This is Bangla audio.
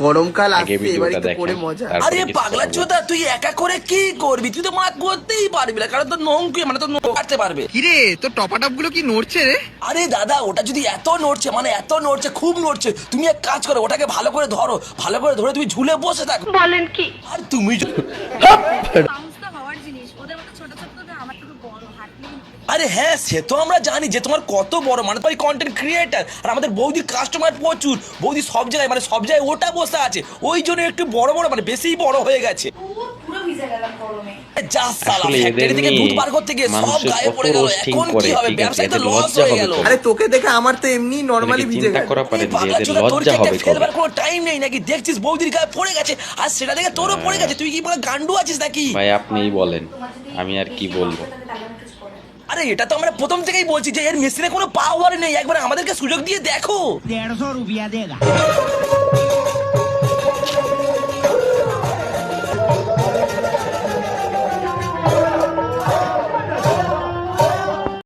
গরমকাল আগে আসছে, এবার ভিডিওটা একটু দেখেন করে মজা। তারপরে আরে কিছু পাগলা কথা চোদা, তুই একা করে কি করবি? তুই তো মাছ করতেই পারবি না, কারণ তোর নৌকে মানে তোর নৌকা কাটতে পারবে। কিরে তোর টপাটপ গুলো কি নড়ছে রে? আরে দাদা, ওটা যদি এত নড়ছে, মানে এত নড়ছে, খুব নড়ছে, তুমি এক কাজ করো, ওটাকে ভালো করে ধরো, ভালো করে ধরে তুমি ঝুলে বসে থাকো। বলেন কি? আর তুমি মানুষ তো হওয়ার জিনিস, ওদের মতো ছোট ছোট না, আমার থেকে বড় হাঁটলেই আরে হ্যাঁ, সে তো আমরা জানি যে তোমার কত বড়, মানে তোমার কন্টেন্ট ক্রিয়েটার, আর আমাদের বৌদির কাস্টমার প্রচুর, বৌদি সব জায়গায়, মানে সব জায়গায় ওটা বসে আছে, ওই জন্য একটু বড় বড়, মানে বেশি বড় হয়ে গেছে। পুরো ভিজে গেলাম গরমে। যা সালা, আসলে এদের ফ্যাক্টরি থেকে নিয়ে দুধ বার করতে গিয়ে সব মানুষের গায়ে কত পড়ে গেল, roasting এখন করে, কি হবে? ঠিক আছে, ব্যবসায় তো এদের লস লজ্জা হয়ে হবে গেল। তো। আরে তোকে দেখে আমার তো এমনি নর্মালি এদেরকে ভিজে চিন্তা গেছে। করা পারেন যে পাগলা এদের চোদা, তোর কি লজ্জা একটা হবে কবে? ফেলবার কোনো টাইম নেই নাকি? দেখছিস বৌদির গায়ে পড়ে গেছে, আর সেটা দেখে তোরও পড়ে গেছে, তুই কি পুরো গান্ডু আছিস নাকি? ভাই আপনিই বলেন, আমি আর কি বলবো। আরে এটা তো আমরা প্রথম থেকেই বলছি যে এর মেশিনে কোনো পাওয়ার নেই, একবার আমাদেরকে সুযোগ দিয়ে দেখো। 150 रुपया देगा।